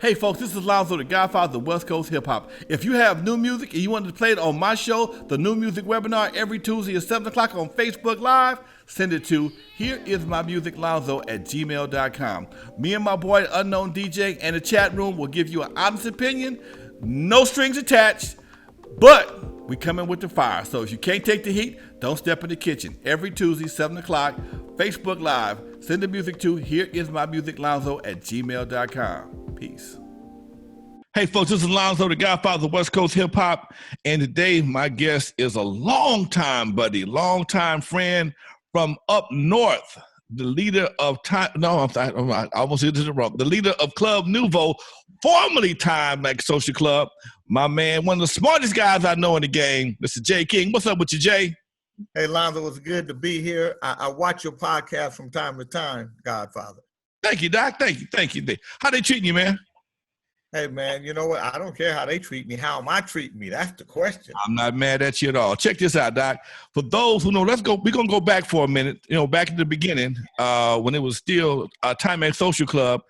Hey folks, this is Lonzo, the Godfather of West Coast Hip Hop. If you have new music and you want to play it on my show, the New Music Webinar, every Tuesday at 7 o'clock on Facebook Live, send it to hereismymusiclonzo@gmail.com. Me and my boy, Unknown DJ, and the chat room will give you an honest opinion, no strings attached, but we come in with the fire. So if you can't take the heat, don't step in the kitchen. Every Tuesday, 7 o'clock, Facebook Live. Send the music to hereismymusiclonzo@gmail.com. Peace. Hey folks, this is Alonzo, the Godfather of West Coast Hip Hop, and today my guest is a longtime buddy, longtime friend from up north, the leader of Time. No, I almost did it wrong. The leader of Club Nouveau, formerly Time Like Social Club. My man, one of the smartest guys I know in the game, Mr. Jay King. What's up with you, Jay? Hey, Lonzo, it's good to be here. I watch your podcast from time to time, Godfather. Thank you, Doc. Thank you. How they treating you, man? Hey, man, you know what? I don't care how they treat me. How am I treating me? That's the question. I'm not mad at you at all. Check this out, Doc. For those who know, we're going to go back for a minute, back in the beginning, when it was still Time and Social Club.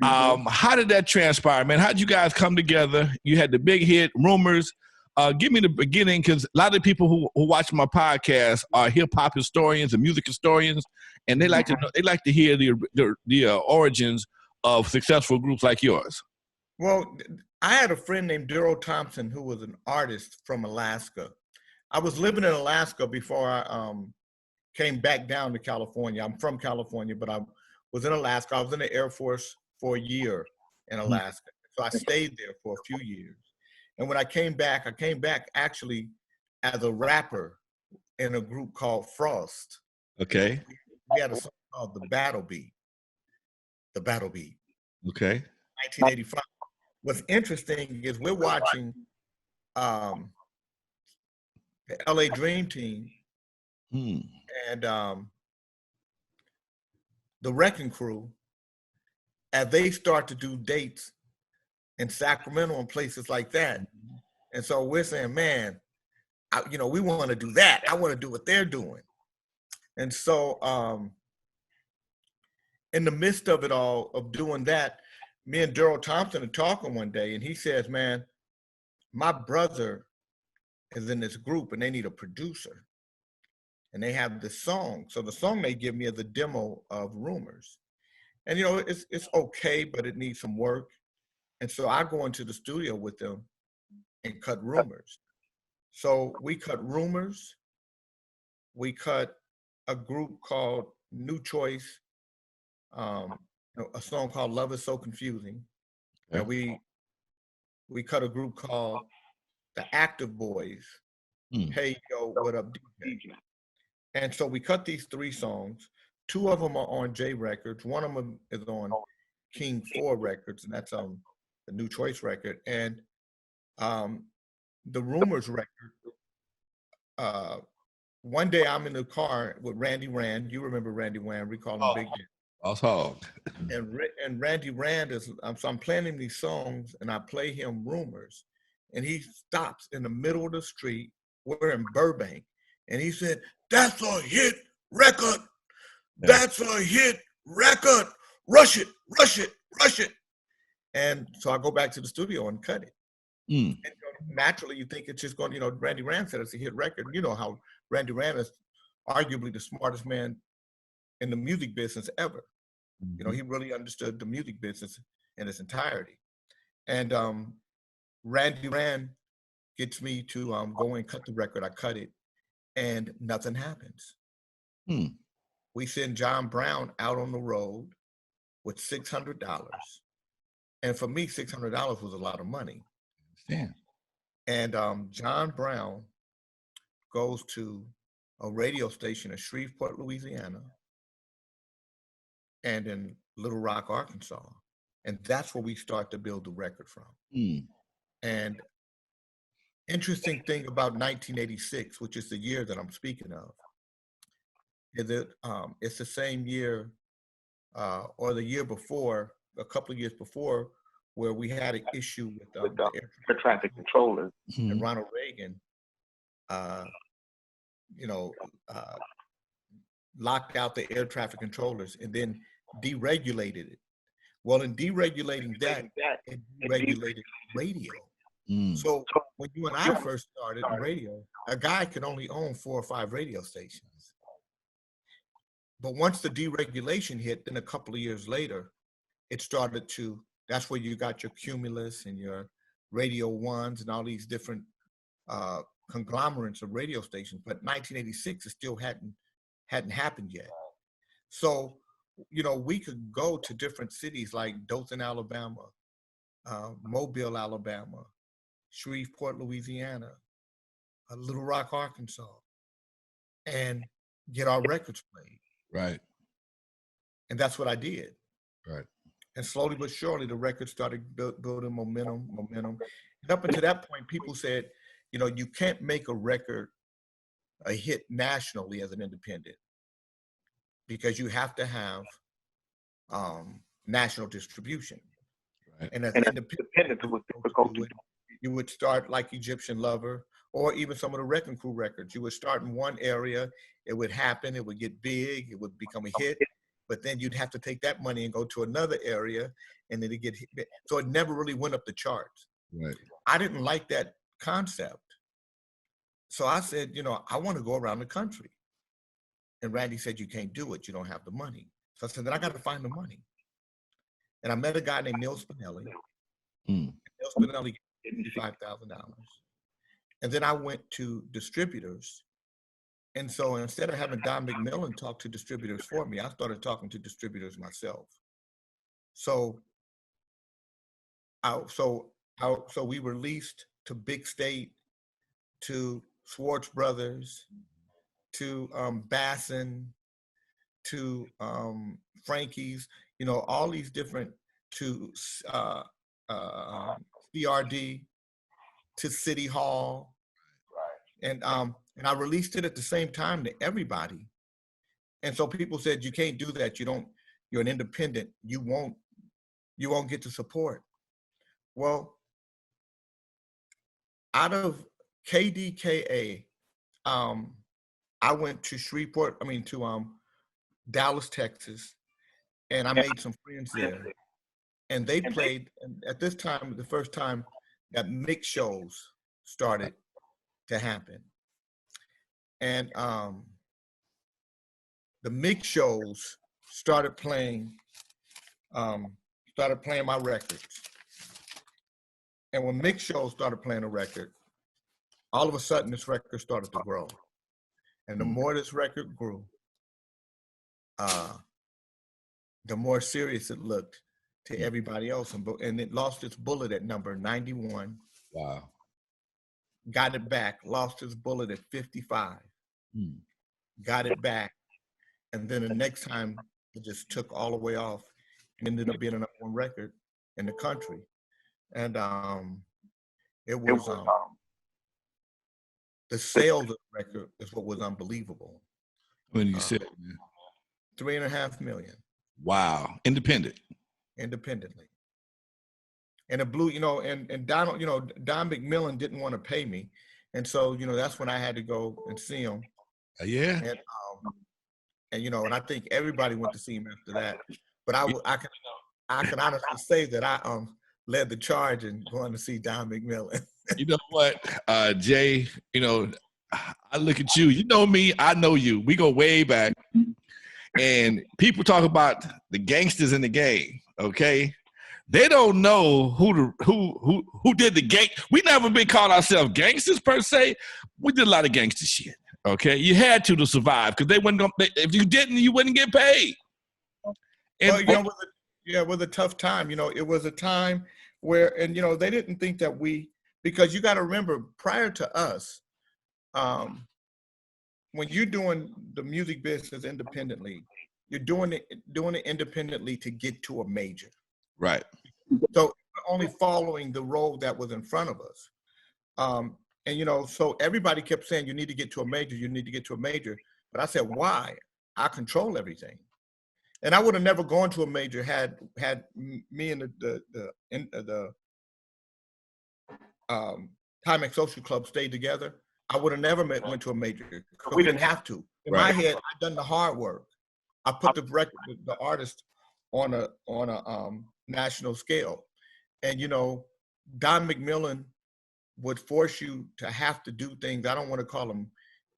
How did that transpire, man? How did you guys come together? You had the big hit, Rumors. Give me the beginning, because a lot of people who watch my podcast are hip hop historians and music historians, and they like to know, they like to hear the origins of successful groups like yours. Well, I had a friend named Daryl Thompson who was an artist from Alaska. I was living in Alaska before I came back down to California. I'm from California, but I was in Alaska. I was in the Air Force for a year in Alaska. So I stayed there for a few years. And when I came back actually as a rapper in a group called Frost. Okay. We had a song called The Battle Beat. The Battle Beat. Okay. 1985. What's interesting is we're watching the LA Dream Team and the Wrecking Crew as they start to do dates in Sacramento and places like that. And so we're saying, man, we want to do that. I want to do what they're doing. And so in the midst of it all, of doing that, me and Daryl Thompson are talking one day, and he says, man, my brother is in this group and they need a producer. And they have this song. So the song they give me is a demo of Rumors. And it's okay, but it needs some work. And so I go into the studio with them and cut Rumors. So we cut Rumors. We cut a group called New Choice, a song called Love Is So Confusing. And we cut a group called The Active Boys, Hey Yo, What Up DJ. And so we cut these 3 songs. 2 of them are on J Records. One of them is on King 4 Records, and that's the New Choice record. And the Rumors record, one day I'm in the car with Randy Rand. You remember Randy Rand, we call him Big J. And Randy Rand is, so I'm playing him these songs and I play him Rumors, and he stops in the middle of the street. We're in Burbank, and he said, "That's a hit record. That's a hit record. Rush it, rush it, rush it." And so I go back to the studio and cut it. And naturally, you think it's just going, Randy Rand said it's a hit record. You know how Randy Rand is arguably the smartest man in the music business ever. He really understood the music business in its entirety. And Randy Rand gets me to go and cut the record. I cut it, and nothing happens. We send John Brown out on the road with $600. And for me, $600 was a lot of money. Damn. And John Brown goes to a radio station in Shreveport, Louisiana, and in Little Rock, Arkansas. And that's where we start to build the record from. And interesting thing about 1986, which is the year that I'm speaking of, is that it's the same year or the year before, a couple of years before, where we had an issue with the air traffic controllers. And Ronald Reagan, locked out the air traffic controllers and then deregulated it. Well, in deregulating that, it deregulated radio. So when you and I first started in radio, a guy could only own 4 or 5 radio stations. But once the deregulation hit, then a couple of years later, it started to, that's where you got your Cumulus and your Radio Ones and all these different conglomerates of radio stations. But 1986, it still hadn't happened yet. So, you know, we could go to different cities like Dothan, Alabama, Mobile, Alabama, Shreveport, Louisiana, Little Rock, Arkansas, and get our records played. Right. And that's what I did. Right. And slowly but surely, the record started building momentum. And up until that point, people said, you know, you can't make a record a hit nationally as an independent because you have to have national distribution. Right. And as an independent, it was difficult to do. You would start like Egyptian Lover, or even some of the Wrecking Crew records. You would start in one area, it would happen, it would get big, it would become a hit, but then you'd have to take that money and go to another area, and then it'd get hit. So it never really went up the charts. Right. I didn't like that concept. So I said, you know, I want to go around the country. And Randy said, you can't do it, you don't have the money. So I said, then I got to find the money. And I met a guy named Neil Spinelli. Neil Spinelli gave me $5,000. And then I went to distributors. And so instead of having Don McMillan talk to distributors for me, I started talking to distributors myself. So we released to Big State, to Schwartz Brothers, to Bassin, to Frankie's, you know, all these different, to CRD, to City Hall, and I released it at the same time to everybody. And so people said, you can't do that. You're an independent. You won't get the support. Well, out of KDKA, I went to to Dallas, Texas, and I made some friends there. And they played, and at this time, the first time that mix shows started to happen. And the mix shows started playing my records. And when mix shows started playing a record, all of a sudden this record started to grow. And the more this record grew, the more serious it looked to everybody else. And it lost its bullet at number 91. Wow. Got it back, lost its bullet at 55. Got it back. And then the next time it just took all the way off and ended up being a number 1 record in the country. And it was the sales of the record is what was unbelievable. When you said 3.5 million. Wow. Independently. And it blew, you know, and Donald, you know, Don McMillan didn't want to pay me. And so, you know, that's when I had to go and see him. Yeah. And you know, and I think everybody went to see him after that. But I can honestly say that I led the charge in going to see Don McMillan. You know what, Jay, you know, I look at you, you know me, I know you. We go way back. And people talk about the gangsters in the game, okay? They don't know who did the gang. We never been called ourselves gangsters per se. We did a lot of gangster shit, okay? You had to survive because they wouldn't. If you didn't, you wouldn't get paid. And well, you know, it was a tough time. You know, it was a time where, and you know, they didn't think that because you got to remember, prior to us, when you're doing the music business independently, you're doing it independently to get to a major. Right. So only following the road that was in front of us. And, you know, so everybody kept saying, you need to get to a major, you need to get to a major. But I said, why? I control everything. And I would have never gone to a major had me and the Timex Social Club stayed together. I would have never went to a major. We didn't have to. In my head, I'd done the hard work. I put the artist on a national scale. And, Don McMillan would force you to have to do things. I don't want to call them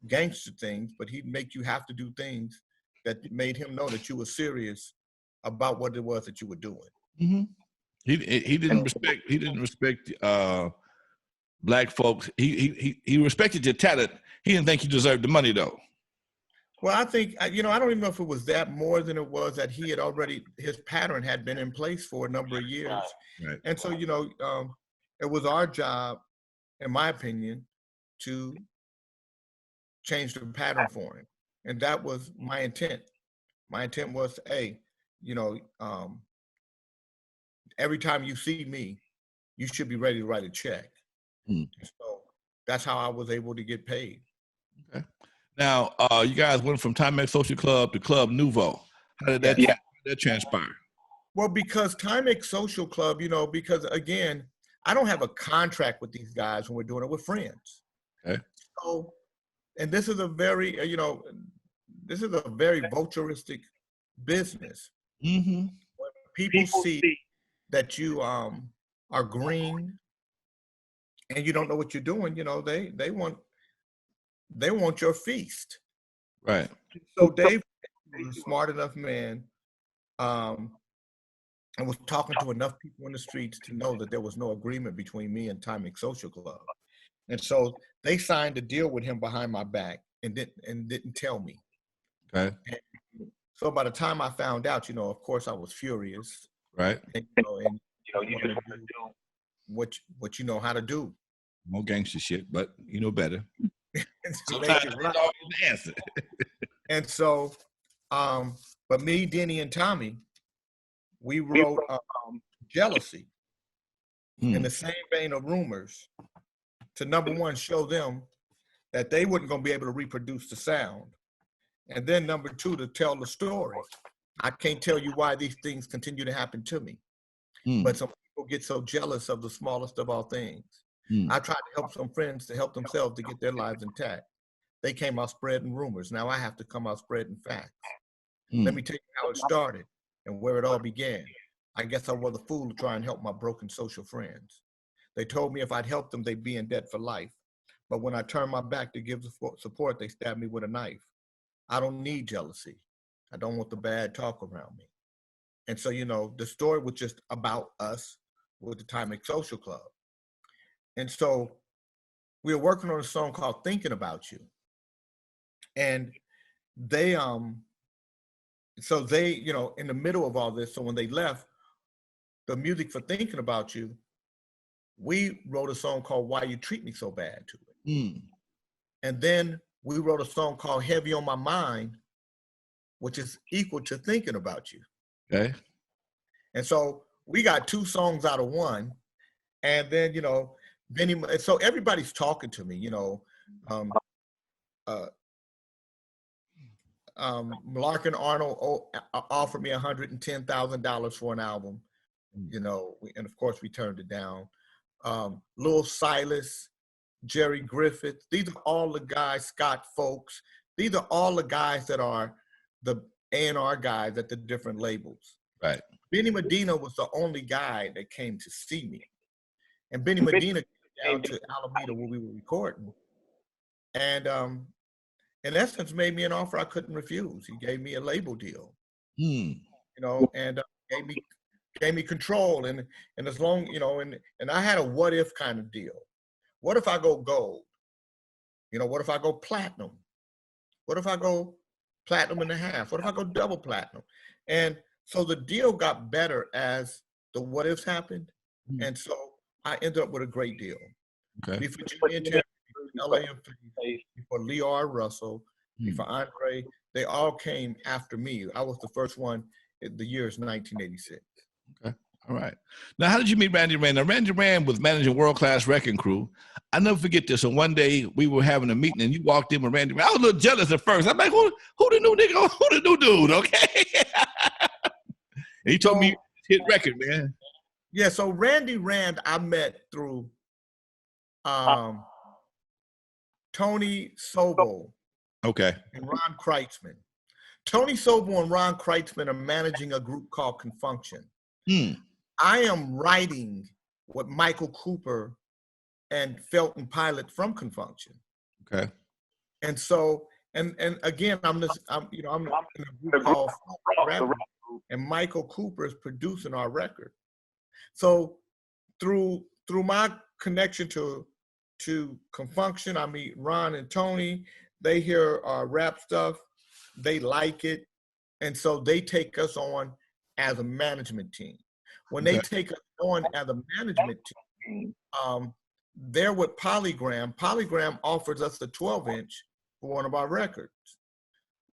gangster things, but he'd make you have to do things that made him know that you were serious about what it was that you were doing. Mm-hmm. He didn't respect black folks. He respected your talent. He didn't think you deserved the money though. Well, I think, I don't even know if it was that more than it was that he had already, his pattern had been in place for a number of years. Right. And so, it was our job, in my opinion, to change the pattern for him. And that was my intent. My intent was, hey, every time you see me, you should be ready to write a check. So that's how I was able to get paid. Okay. Now, you guys went from Timex Social Club to Club Nouveau. How did that, that transpire? Well, because Timex Social Club, because again, I don't have a contract with these guys when we're doing it with friends. Okay. So, and this is a very, this is a very vulturistic business. Mm-hmm. When people see that you are green and you don't know what you're doing, they want your feast. Right. So Dave was a smart enough man, and was talking to enough people in the streets to know that there was no agreement between me and Timex Social Club. And so they signed a deal with him behind my back and didn't tell me. Okay. And so by the time I found out, of course I was furious. Right. And, you just want to do what you know how to do. More gangster shit, but you know better. Sometimes it's always the answer. And so, but me, Denny, and Tommy, we wrote Jealousy in the same vein of Rumors to, number one, show them that they weren't going to be able to reproduce the sound. And then number two, to tell the story. I can't tell you why these things continue to happen to me, but some people get so jealous of the smallest of all things. I tried to help some friends to help themselves to get their lives intact. They came out spreading rumors. Now I have to come out spreading facts. Let me tell you how it started and where it all began. I guess I was a fool to try and help my broken social friends. They told me if I'd help them, they'd be in debt for life. But when I turned my back to give support, they stabbed me with a knife. I don't need jealousy. I don't want the bad talk around me. And so, the story was just about us with the Timex Social Club. And so we were working on a song called Thinking About You. And they, so they, in the middle of all this, so when they left, the music for Thinking About You, we wrote a song called Why You Treat Me So Bad to it. And then we wrote a song called Heavy on My Mind, which is equal to Thinking About You. Okay. And so we got two songs out of one. And then, Benny, so everybody's talking to me, Larkin Arnold offered me $110,000 for an album, and of course we turned it down. Lil Silas, Jerry Griffith, these are all the guys, Scott Folks, these are all the guys that are the A&R guys at the different labels. Right. Benny Medina was the only guy that came to see me. And Benny Medina came down to Alameda where we were recording. And in essence, made me an offer I couldn't refuse. He gave me a label deal, and gave me control. And as long, and I had a what if kind of deal. What if I go gold? What if I go platinum? What if I go platinum and a half? What if I go double platinum? And so the deal got better as the what ifs happened. And so I ended up with a great deal. Okay. Before Jimmy and LAMF, before Lee R. Russell, before Andre, they all came after me. I was the first one. The year is 1986. Okay. All right. Now, how did you meet Randy Rand? Now, Randy Rand was managing World Class Wrecking Crew. I never forget this. And one day we were having a meeting and you walked in with Randy Rand. I was a little jealous at first. I'm like, who the new nigga? Who the new dude? Okay. And he told me hit record, man. Yeah. So Randy Rand, I met through Tony Sobo. Okay. And Ron Kreitzman. Tony Sobel and Ron Kreitzman are managing a group called Confunction. Hmm. I am writing with Michael Cooper and Felton Pilot from Confunction. Okay. And so, and again, I'm in a group called Rapper, and Michael Cooper is producing our record. So through my connection to Confunction, I meet Ron and Tony. They hear our rap stuff, they like it, and so they take us on as a management team. When they take us on as a management team, they're with Polygram. Polygram offers us a 12-inch for one of our records.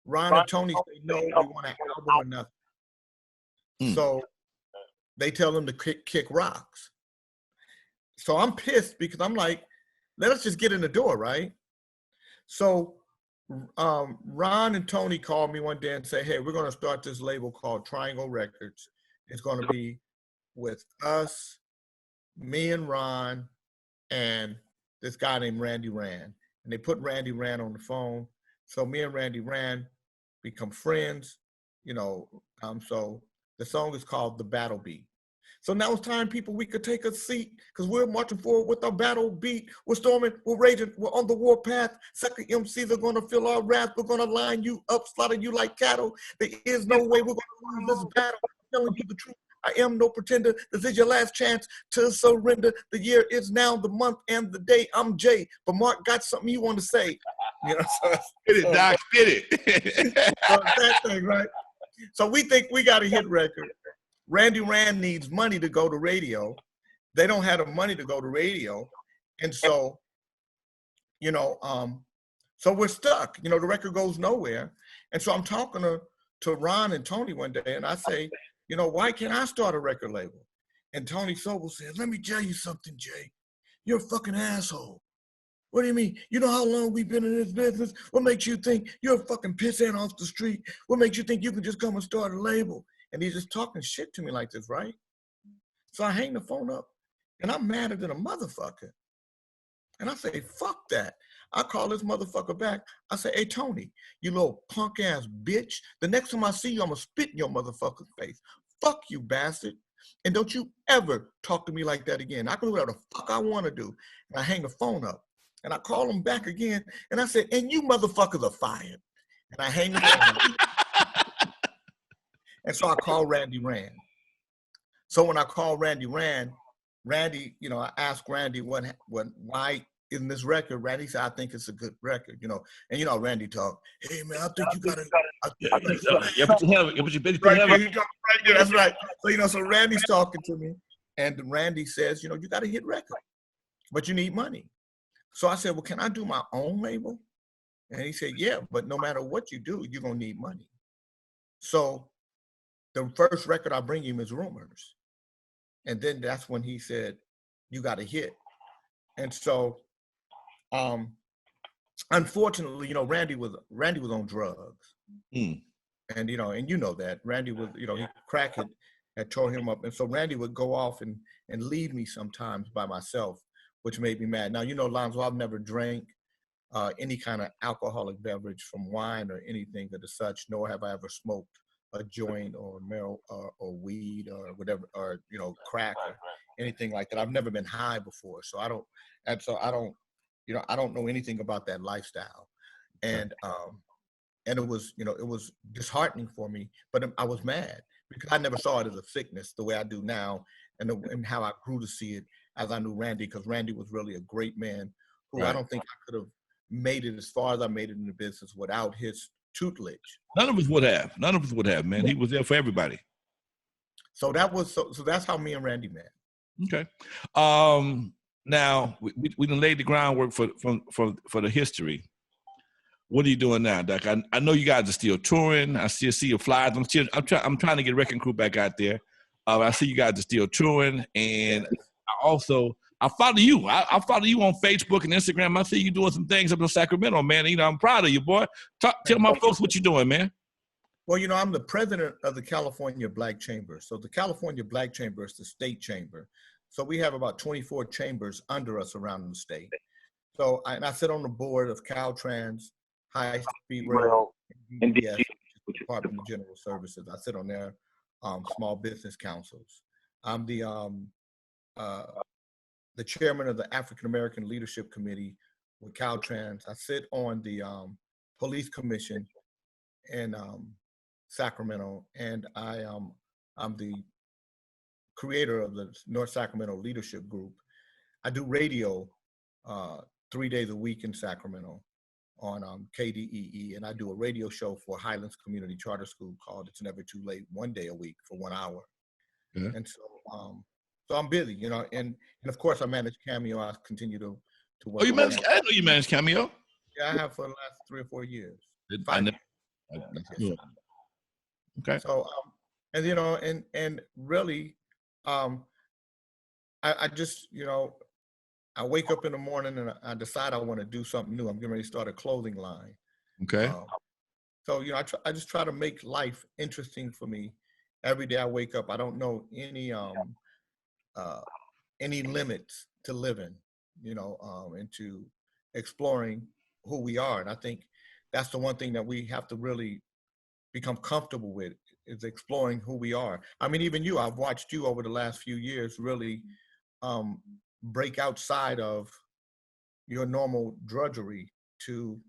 Ron and Tony say, no, we want an album or nothing. So they tell them to kick rocks. So I'm pissed because I'm like, let us just get in the door, right? So Ron and Tony called me one day and say, hey, we're going to start this label called Triangle Records. It's going to be with us, me and Ron, and this guy named Randy Rand. And they put Randy Rand on the phone. So me and Randy Rand become friends, so the song is called The Battle Beat. So now it's time, people, we could take a seat because we're marching forward with our battle beat. We're storming, we're raging, we're on the warpath. Sucker MCs are going to fill our wrath. We're going to line you up, slaughter you like cattle. There is no way we're going to lose this battle. I'm telling you the truth. I am no pretender. This is your last chance to surrender. The year is now, the month and the day. I'm Jay, but Mark got something you want to say. So spit it, Doc, spit it. So that thing, right? So we think we got a hit record. Randy Rand needs money to go to radio. They don't have the money to go to radio. And so, so we're stuck. The record goes nowhere. And so I'm talking to Ron and Tony one day, and I say, why can't I start a record label? And Tony Sobel says, let me tell you something, Jay. You're a fucking asshole. What do you mean? You know how long we've been in this business? What makes you think you're a fucking pissant off the street? What makes you think you can just come and start a label? And he's just talking shit to me like this, right? So I hang the phone up, and I'm madder than a motherfucker. And I say, fuck that. I call this motherfucker back. I say, hey, Tony, you little punk ass bitch. The next time I see you, I'm gonna spit in your motherfucking face. Fuck you, bastard. And don't you ever talk to me like that again. I can do whatever the fuck I wanna do. And I hang the phone up. And I call him back again. And I said, and you motherfuckers are fired. And I hang the phone up. And so I call Randy Rand. So when I call Randy Rand, Randy, I asked Randy why in this record, Randy said, I think it's a good record, and Randy talk, hey man, I think you gotta, put your hand, put your bitch, right, that's right. So, so Randy's talking to me, and Randy says, you got a hit record, but you need money. So I said, well, can I do my own label? And he said, yeah, but no matter what you do, you're gonna need money. So the first record I bring him is Rumors. And then that's when he said, you got a hit. And so, unfortunately, Randy was on drugs. And, and that Randy was, he crack had tore him up. And so Randy would go off and leave me sometimes by myself, which made me mad. Now, Lonzo, I've never drank any kind of alcoholic beverage from wine or anything of the such, nor have I ever smoked a joint or or weed or whatever, or crack or anything like that. I've never been high before, so I don't know anything about that lifestyle. And it was it was disheartening for me, but I was mad because I never saw it as a sickness the way I do now, and how I grew to see it as I knew Randy, because Randy was really a great man who I don't think I could have made it as far as I made it in the business without his tutelage. None of us would have, man. He was there for everybody. So that's how me and Randy met. Okay. Now we done laid the groundwork for the history. What are you doing now, Doc? I know you guys are still touring. I still see your flyers. I'm trying to get Wrecking Crew back out there. I see you guys are still touring, and I follow you. I follow you on Facebook and Instagram. I see you doing some things up in Sacramento, man. I'm proud of you, boy. Tell my folks what you're doing, man. Well, I'm the president of the California Black Chamber. So the California Black Chamber is the state chamber. So we have about 24 chambers under us around the state. So I sit on the board of Caltrans, High Speed Rail, and DBS, which is Department of General Services. I sit on their small business councils. I'm the chairman of the African American Leadership Committee with Caltrans. I sit on the police commission in Sacramento, and I'm the creator of the North Sacramento Leadership Group. I do radio 3 days a week in Sacramento on KDEE, and I do a radio show for Highlands Community Charter School called It's Never Too Late, 1 day a week for 1 hour. Yeah. And so I'm busy, you know, and of course I manage Cameo. I continue to work. Oh, you manage? I didn't know you managed Cameo. Yeah, I have for the last 3 or 4 years. Okay. So, and you know, and really, I just, you know, I wake up in the morning and I decide I want to do something new. I'm getting ready to start a clothing line. Okay. So, you know, I just try to make life interesting for me. Every day I wake up, I don't know any limits to living, you know, into exploring who we are. And I think that's the one thing that we have to really become comfortable with, is exploring who we are. I mean, even you, I've watched you over the last few years really break outside of your normal drudgery to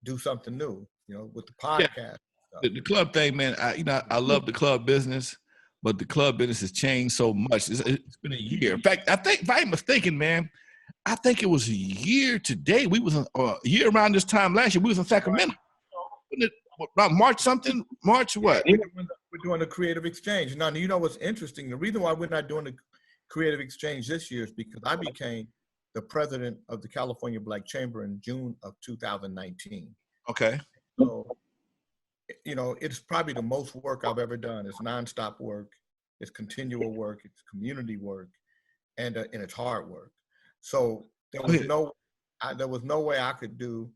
do something new, you know, with the podcast. Yeah. The club thing, man, I love the club business, but the club business has changed so much. It's been a year. In fact, I think, if I'm mistaken, man, I think it was a year today. We was a year around this time last year. We was in Sacramento. Wasn't it about March something? March what? We're doing the Creative Exchange. Now, you know what's interesting? The reason why we're not doing the Creative Exchange this year is because I became the president of the California Black Chamber in June of 2019. Okay. So, you know, it's probably the most work I've ever done. It's nonstop work. It's continual work. It's community work, and it's hard work. So there was no way I could do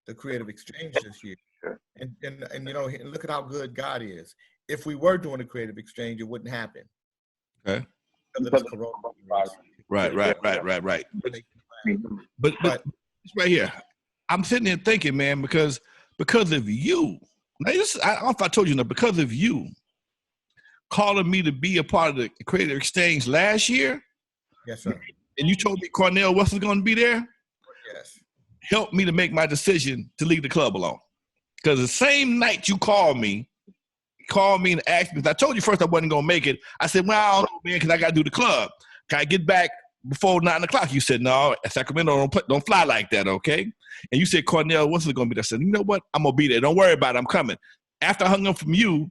the Creative Exchange this year. And you know, look at how good God is. If we were doing a Creative Exchange, it wouldn't happen. Okay. Because of coronavirus. Right. But it's right here. I'm sitting there thinking, man, because of you. Now, I don't know if I told you enough. Because of you calling me to be a part of the Creative Exchange last year. Yes, sir. And you told me Cornell West was going to be there. Yes. Helped me to make my decision to leave the club alone. Because the same night you called me and asked me, I told you first I wasn't going to make it. I said, well, I don't know, man, because I got to do the club. Can I get back before 9 o'clock? You said, no, Sacramento don't fly like that, okay? And you said, Cornell, what's it going to be? I said, you know what? I'm going to be there. Don't worry about it. I'm coming. After I hung up from you,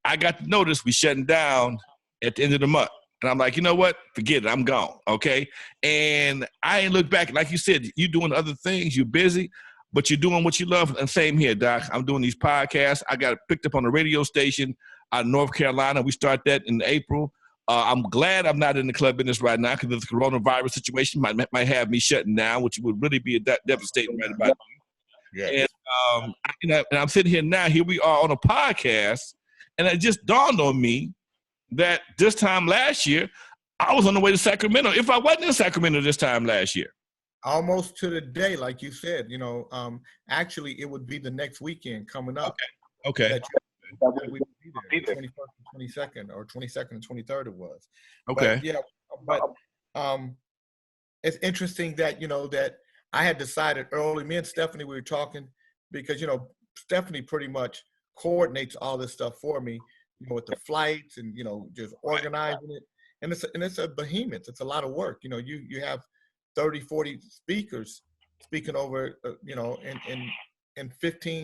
I got to notice we shutting down at the end of the month. And I'm like, you know what? Forget it. I'm gone, okay? And I ain't look back. Like you said, you doing other things. You're busy, but you're doing what you love. And same here, Doc. I'm doing these podcasts. I got picked up on a radio station out of North Carolina. We start that in April. I'm glad I'm not in the club business right now because the coronavirus situation might have me shutting down, which would really be devastating right about now. Yeah. And I'm sitting here now. Here we are on a podcast, and it just dawned on me that this time last year, I was on the way to Sacramento. If I wasn't in Sacramento this time last year. Almost to the day, like you said, you know, actually it would be the next weekend coming up. Okay. That we would be there, 21st and 22nd, or 22nd and 23rd it was. Okay. But, yeah, but it's interesting that, you know, that I had decided early, me and Stephanie, we were talking, because, you know, Stephanie pretty much coordinates all this stuff for me, you know, with the flights and, you know, just organizing it. And it's a behemoth. It's a lot of work. You know, you have 30, 40 speakers speaking over, you know, in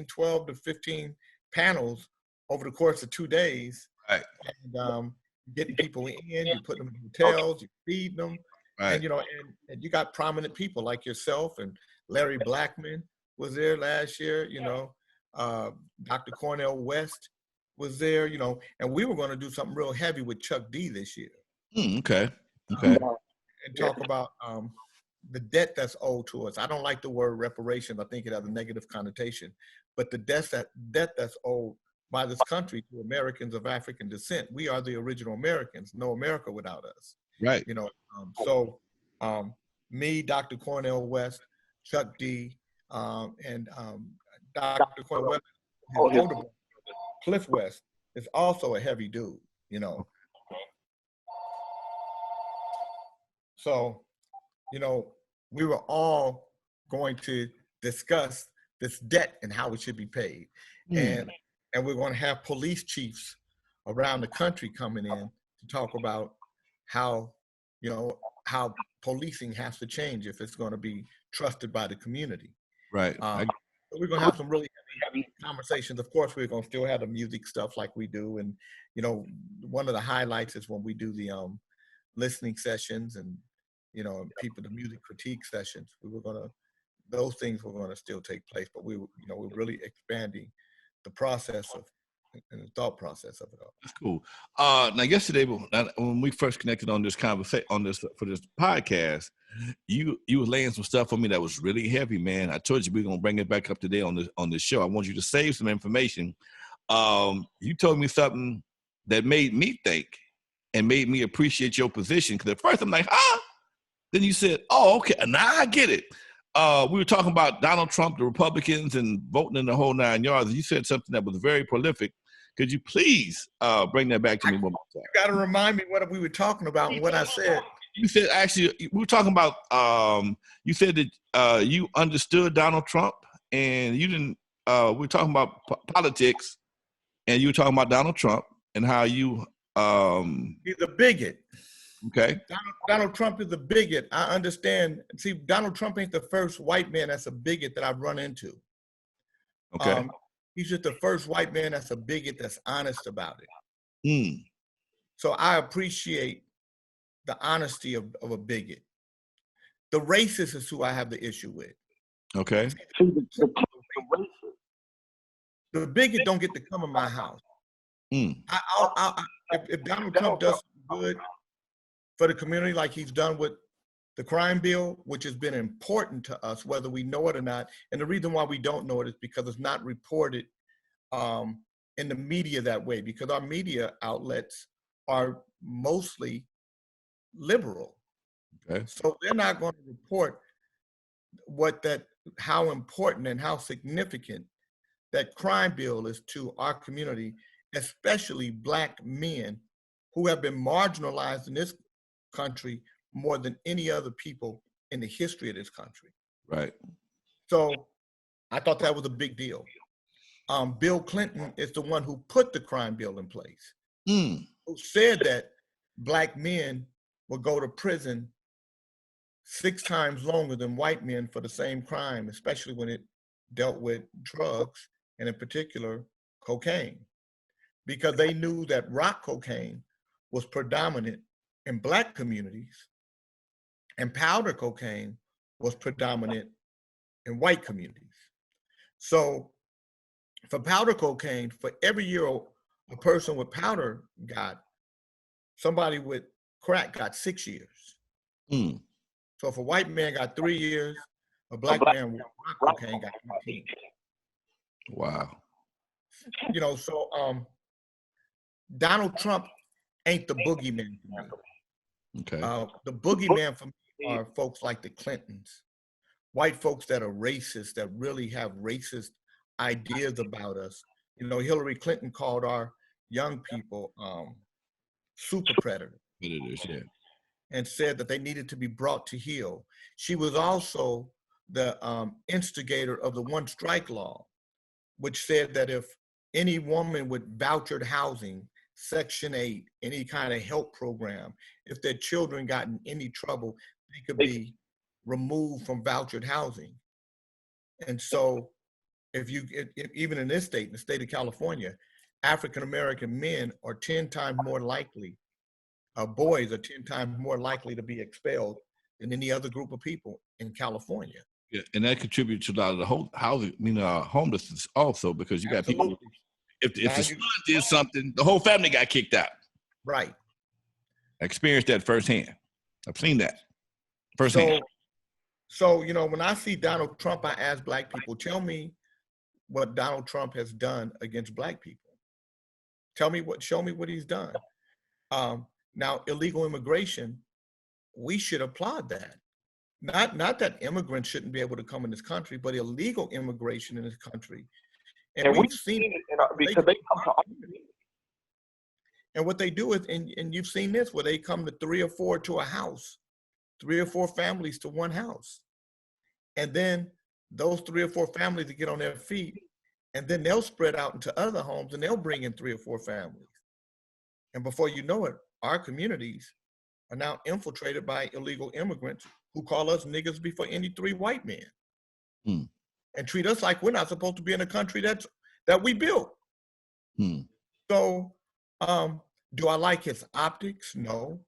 12 to 15 panels over the course of 2 days. Right. And getting people in, you put them in hotels, you feed them. Right. And, you know, and you got prominent people like yourself, and Larry Blackman was there last year, you know, Dr. Cornell West was there, you know, and we were going to do something real heavy with Chuck D this year. Okay. And talk about the debt that's owed to us. I don't like the word reparations. I think it has a negative connotation, but the debt that's owed by this country to Americans of African descent. We are the original Americans. No America without us. Right. You know, so me, Dr. Cornell West, Chuck D, and Dr. Cornell West, his older brother, Cliff West is also a heavy dude, you know. So, you know, we were all going to discuss this debt and how it should be paid. And we're going to have police chiefs around the country coming in to talk about how, you know, how policing has to change if it's going to be trusted by the community. Right. We're going to have some really heavy conversations. Of course, we're going to still have the music stuff like we do. And, you know, one of the highlights is when we do the listening sessions and, you know, the music critique sessions. Those things were going to still take place, but we're really expanding the process of and the thought process of it all. That's cool. Now, yesterday when we first connected on this conversation for this podcast, you was laying some stuff for me that was really heavy, man. I told you we're gonna bring it back up today on this show. I want you to save some information. You told me something that made me think and made me appreciate your position. Because at first I'm like, then you said, oh, okay, now I get it. We were talking about Donald Trump, the Republicans, and voting in the whole 9 yards. You said something that was very prolific. Could you please bring that back to me one more time? You got to remind me what we were talking about and what I said. You said, actually, we were talking about, you said that you understood Donald Trump, and you didn't, we were talking about politics, and you were talking about Donald Trump and how you... He's a bigot. Okay. Donald Trump is a bigot. I understand. See, Donald Trump ain't the first white man that's a bigot that I've run into. Okay. He's just the first white man that's a bigot that's honest about it. So I appreciate the honesty of a bigot. The racist is who I have the issue with. Okay. The bigot don't get to come in my house. If Donald Trump does good for the community like he's done with the crime bill, which has been important to us, whether we know it or not. And the reason why we don't know it is because it's not reported in the media that way, because our media outlets are mostly liberal. Okay. So they're not going to report how important and how significant that crime bill is to our community, especially Black men who have been marginalized in this country more than any other people in the history of this country. Right. So I thought that was a big deal. Bill Clinton is the one who put the crime bill in place, who said that Black men will go to prison 6 times longer than white men for the same crime, especially when it dealt with drugs, and in particular, cocaine, because they knew that rock cocaine was predominant in Black communities and powder cocaine was predominant in white communities. So for powder cocaine, for every year a person with powder got, somebody with crack got 6 years. So if a white man got 3 years, a Black man with rock cocaine got 18. Wow. You know, so Donald Trump ain't the boogeyman for me. Okay. The boogeyman for me are folks like the Clintons, white folks that are racist, that really have racist ideas about us. You know, Hillary Clinton called our young people super predators. Predators, yeah. And said that they needed to be brought to heel. She was also the instigator of the one strike law, which said that if any woman with vouchered housing, Section 8, any kind of help program, if their children got in any trouble, they could be removed from vouchered housing. And so if even in this state, in the state of California, African-American men are 10 times more likely, boys are 10 times more likely to be expelled than any other group of people in California. Yeah, and that contributes to a lot of the whole housing, homelessness also, because you got people, if the son did something, the whole family got kicked out. Right. I experienced that firsthand. I've seen that firsthand. So, you know, when I see Donald Trump, I ask Black people, tell me what Donald Trump has done against Black people. Show me what he's done. Now, illegal immigration, we should applaud that. Not that immigrants shouldn't be able to come in this country, but illegal immigration in this country And we've seen it because they come to our community. And what they do is, and you've seen this, where they come to 3 or 4 to a house, 3 or 4 families to one house. And then those 3 or 4 families to get on their feet, and then they'll spread out into other homes and they'll bring in 3 or 4 families. And before you know it, our communities are now infiltrated by illegal immigrants who call us niggas before any 3 white men. And treat us like we're not supposed to be in a country that we built. So do I like his optics? No.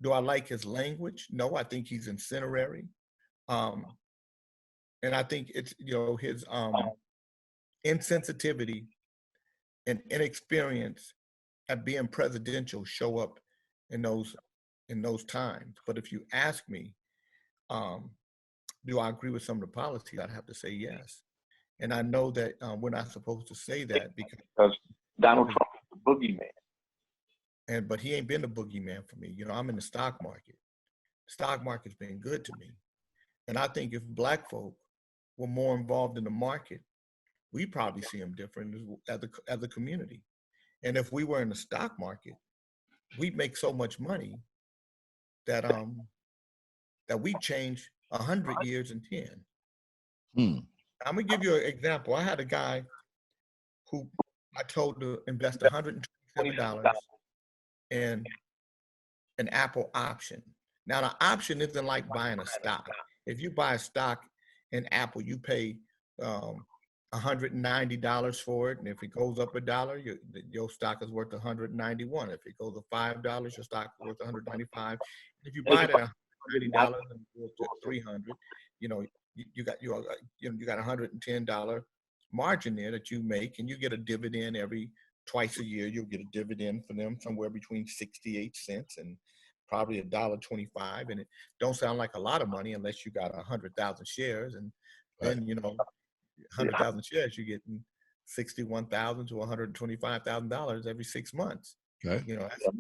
Do I like his language? No, I think he's incendiary. And I think it's, his insensitivity and inexperience at being presidential show up in those times. But if you ask me, do I agree with some of the policies? I'd have to say yes. And I know that we're not supposed to say that because Donald Trump is the boogeyman. But he ain't been the boogeyman for me. I'm in the stock market. The stock market's been good to me. And I think if Black folk were more involved in the market, we'd probably see them different as a community. And if we were in the stock market, we'd make so much money that we'd change 100 years in 10. I'm gonna give you an example. I had a guy who I told to invest $127 in an Apple option. Now the option isn't like buying a stock. If you buy a stock in Apple, you pay $190 for it, and if it goes up $1, your stock is worth $191. If it goes up $5, your stock is worth $195. If you buy it at $190 and it goes to $300, you got $110 margin there that you make, and you get a dividend twice a year. You'll get a dividend from them somewhere between 68 cents and probably $1.25, and it don't sound like a lot of money unless you got 100,000 shares, and then 100,000 shares, you're getting $61,000 to $125,000 every 6 months. Okay. That's a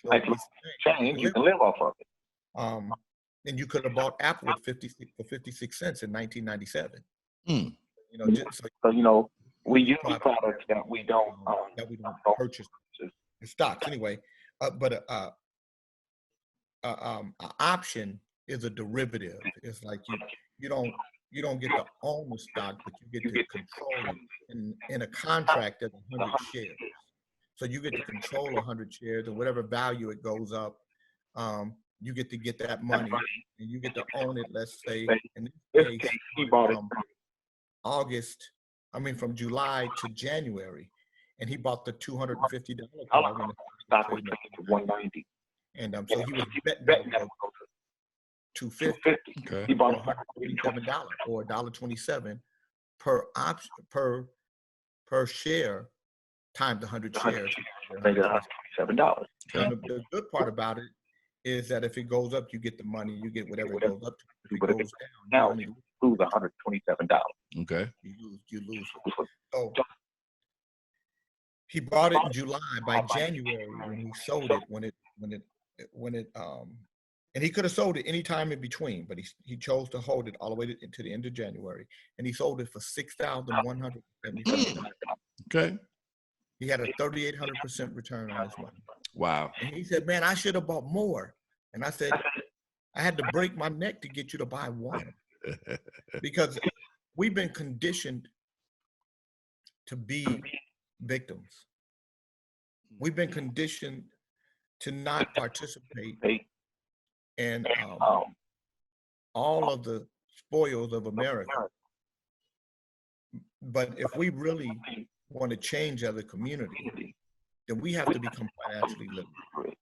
nice little change. You can live off of it. And you could have bought Apple for 56 cents in 1997. We use products that we don't purchase in stocks anyway. But an option is a derivative. It's like you don't get to own the stock, but you get to control it in a contract that's 100 shares. So you get to control 100 shares, and whatever value it goes up, you get to get that money, and you get to own it. Let's say in this case, he bought it from July to January, and he bought the $250 car when the stock was traded to 190. And so he was betting that $250. Okay. He bought $187 or $1.27 per option per share times 100 shares. $127. And the good part about it is that if it goes up, you get the money. You get whatever it goes up to. If it goes down, you lose $127. Okay. You lose. So he bought it in July. By January, when he sold it, when it and he could have sold it any time in between, but he chose to hold it all the way to the end of January, and he sold it for $6,177. Okay. He had a 3,800% return on his money. Wow. And he said, "Man, I should have bought more." And I said, "I had to break my neck to get you to buy one," because we've been conditioned to be victims. We've been conditioned to not participate in all of the spoils of America. But if we really want to change as a community, then we have to become financially literate.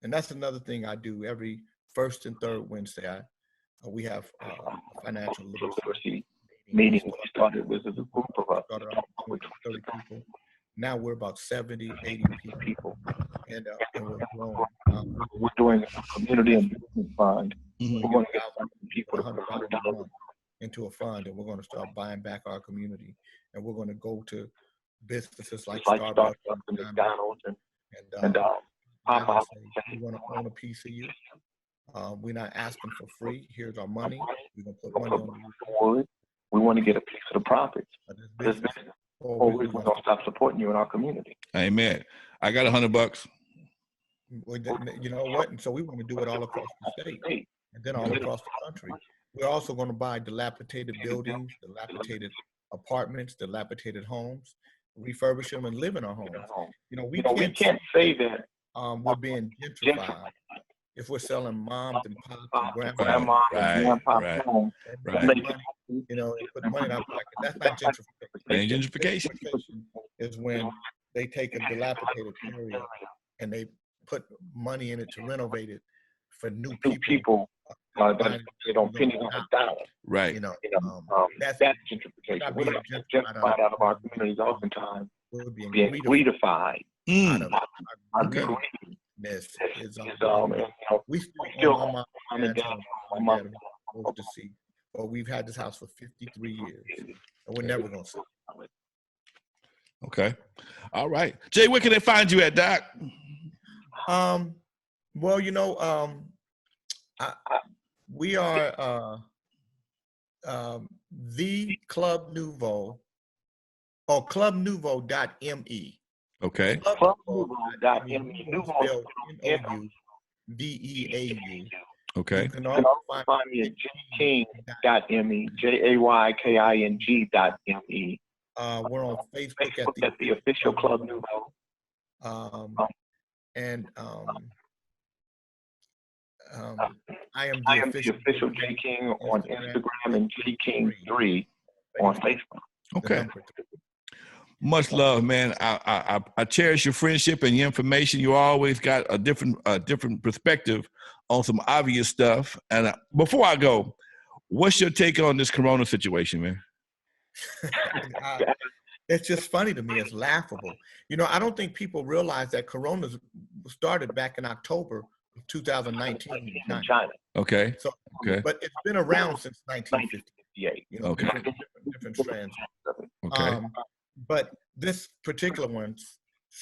And that's another thing I do every first and third Wednesday. We have a financial literacy meeting. We started with a group of us. Started off with 30 people. Now we're about 70, 80 people. And we're growing. We're doing a community investment fund. We're going to get people to $100 a month into a fund, and we're going to start buying back our community. And we're going to go to businesses like Starbucks and McDonald's and Popeyes. We want to own a piece of you. We're not asking for free. Here's our money. We're going to put money on the board. We want to get a piece of the profits. This business for you in our community. Amen. I got $100. You know what? And so we want to do it all across the state and then all across the country. We're also going to buy dilapidated buildings, dilapidated apartments, dilapidated homes, refurbish them and live in our homes. You know, we can't say that we're being gentrified if we're selling moms and pops and grandma and grandpa's home. You know, and put money in our pocket. That's not gentrification. Ain't gentrification. Gentrification is when they take a dilapidated area and they put money in it to renovate it for new people. That they don't penny on the dollar. Right. You know, that's gentrification. We're not gentrified out of our communities oftentimes. We're being greedified. Out of our greediness is we still own my dad's house. My dad was deceased. But we've had this house for 53 years. And we're never going to sell it. Okay. All right. Jay, where can they find you at, Doc? Well, you know, we are the Club Nouveau or clubnouveau.me. Okay. Clubnouveau.me. Nouveau, N-O-U-V-E-A-U. Okay. You can also find me at jayking.me, JAYKING.me. We're on Facebook at the official Club Nouveau. I am the official J King on Instagram and JKing3 on Facebook. Okay. Much love, man. I cherish your friendship and your information. You always got a different perspective on some obvious stuff. And before I go, what's your take on this Corona situation, man? It's just funny to me. It's laughable. You know, I don't think people realize that Corona started back in October of 2019 in China. Okay. So, but it's been around since 1958. You know, okay. different strands. Okay. But this particular one,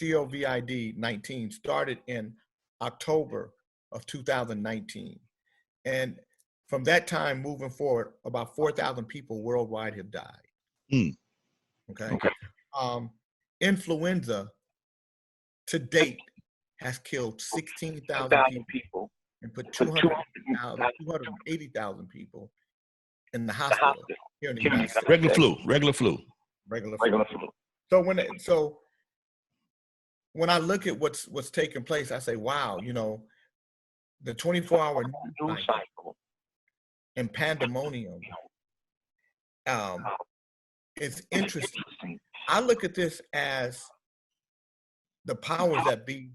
COVID-19, started in October of 2019, and from that time moving forward, about 4,000 people worldwide have died. Okay. Influenza to date has killed 16,000 people and put 280,000 people in the hospital here in the United States. Regular flu. So when I look at what's taking place, I say, wow, you know, the 24-hour news cycle and pandemonium is interesting. I look at this as the powers that be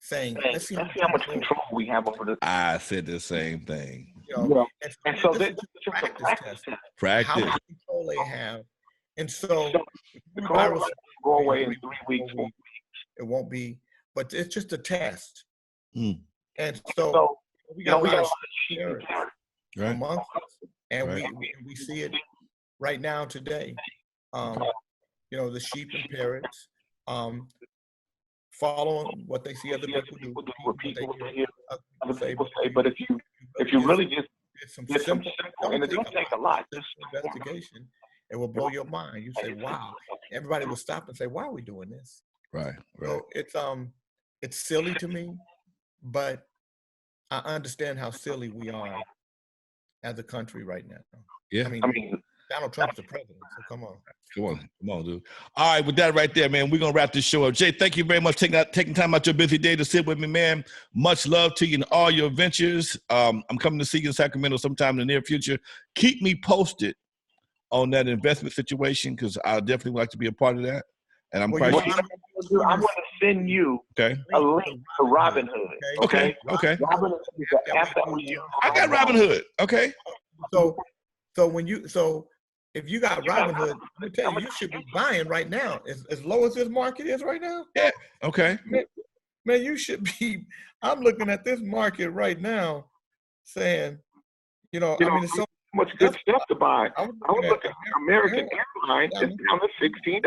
saying, let's see how much control we have over this. I said the same thing. You know, and so this is a practice test. Practice. How much control they have. And so the virus will go away in 3 weeks. It won't be, but it's just a test. And so we got a lot of shares amongst us, and we see it right now today. You know, the sheep and parrots following what they see other people do, people hear other people say. But if you really just get some simple, and it don't take a lot, just investigation, it will blow your mind. You say, "Wow!" Everybody will stop and say, "Why are we doing this?" Right. So it's silly to me, but I understand how silly we are as a country right now. Yeah. I mean Donald Trump's the president, so come on. Come on, dude. All right, with that right there, man, we're going to wrap this show up. Jay, thank you very much for taking time out your busy day to sit with me, man. Much love to you in all your ventures. I'm coming to see you in Sacramento sometime in the near future. Keep me posted on that investment situation because I definitely would like to be a part of that. And I'm quite sure. I'm going to send you a link to Robinhood. Okay. Robinhood is an app that we use. I got Robinhood. Okay. So if you got Robinhood, let me tell you, you should be buying right now. As low as this market is right now. Yeah. Okay. Man, you should be. I'm looking at this market right now, saying, I mean, it's so much good stuff to buy. I was looking at American Airlines. It's down to $16 a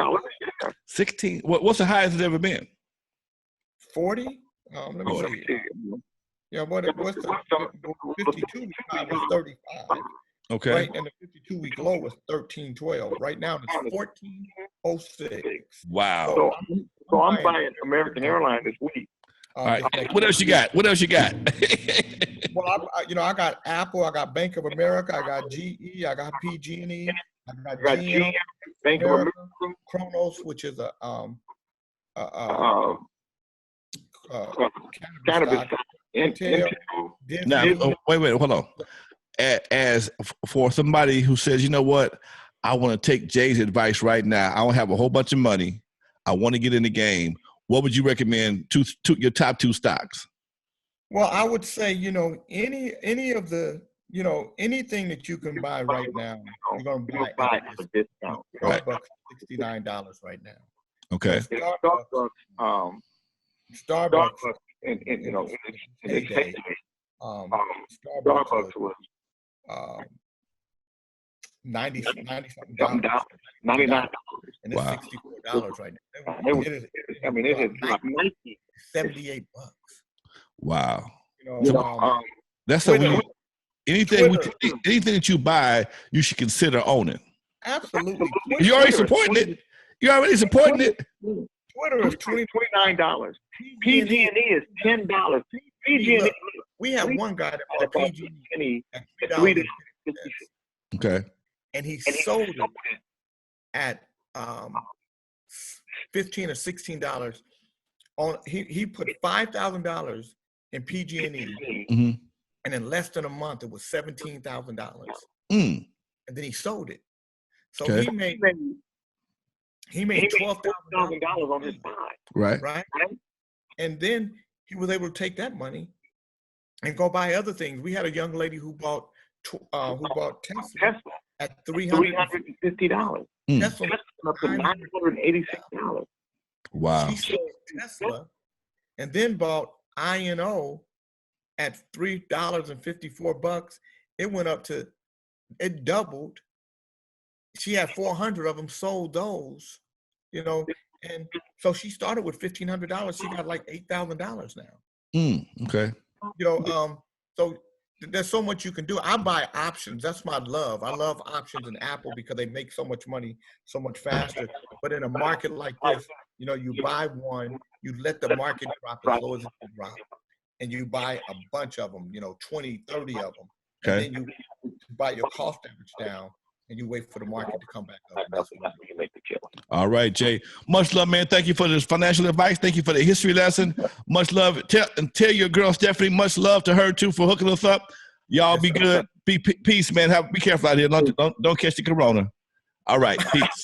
share. 16. What's the highest it's ever been? 40. Let me see. Yeah, what's the 52 week high was 35. Okay. Right, and the 52 week low was 13.12. Right now it's 14. Wow. So I'm buying American Airlines this week. All right. What else you got? What else you got? Well, I got Apple, I got Bank of America, I got GE, I got PG&E, I got GM, Bank of America, Kronos, which is a cannabis stock. Now, wait, hold on. As for somebody who says, you know what, I want to take Jay's advice right now. I don't have a whole bunch of money. I want to get in the game. What would you recommend to your top 2 stocks? Well, I would say, any of the, anything that you can buy right now, you're going to buy at a discount. Starbucks, $69 right now. Okay. Starbucks, in its heyday, Starbucks was $90 something, $99, and it's $64 right now. It is like $78. Wow. That's Twitter, anything that you buy, you should consider owning. Absolutely. You're already supporting it. You're already supporting it. Twitter is $29. PG&E is $10. PG&E. We have one guy that bought PG&E at $3. Okay. And he sold it at $15 or $16. He put $5,000 in PG&E, and in less than a month, it was $17,000. And then he sold it. So he made $12,000 on his buy. Right. And then he was able to take that money and go buy other things. We had a young lady who bought Tesla at $350. Tesla up to $986. Wow. She sold Tesla and then bought INO at $3.54. It doubled. She had 400 of them, sold those, and so she started with $1,500. She got like $8,000 now. Okay. So there's so much you can do. I buy options. That's my love. I love options in Apple because they make so much money so much faster. But in a market like this, you buy one, you let the market drop as low as it can drop, and you buy a bunch of them, 20, 30 of them. Okay. And then you buy your cost average down, and you wait for the market to come back up. And that's when you make the kill. All right, Jay. Much love, man. Thank you for this financial advice. Thank you for the history lesson. Much love. Tell your girl Stephanie, much love to her too for hooking us up. Y'all be good. Peace, man. Be careful out here. Don't catch the corona. All right. Peace.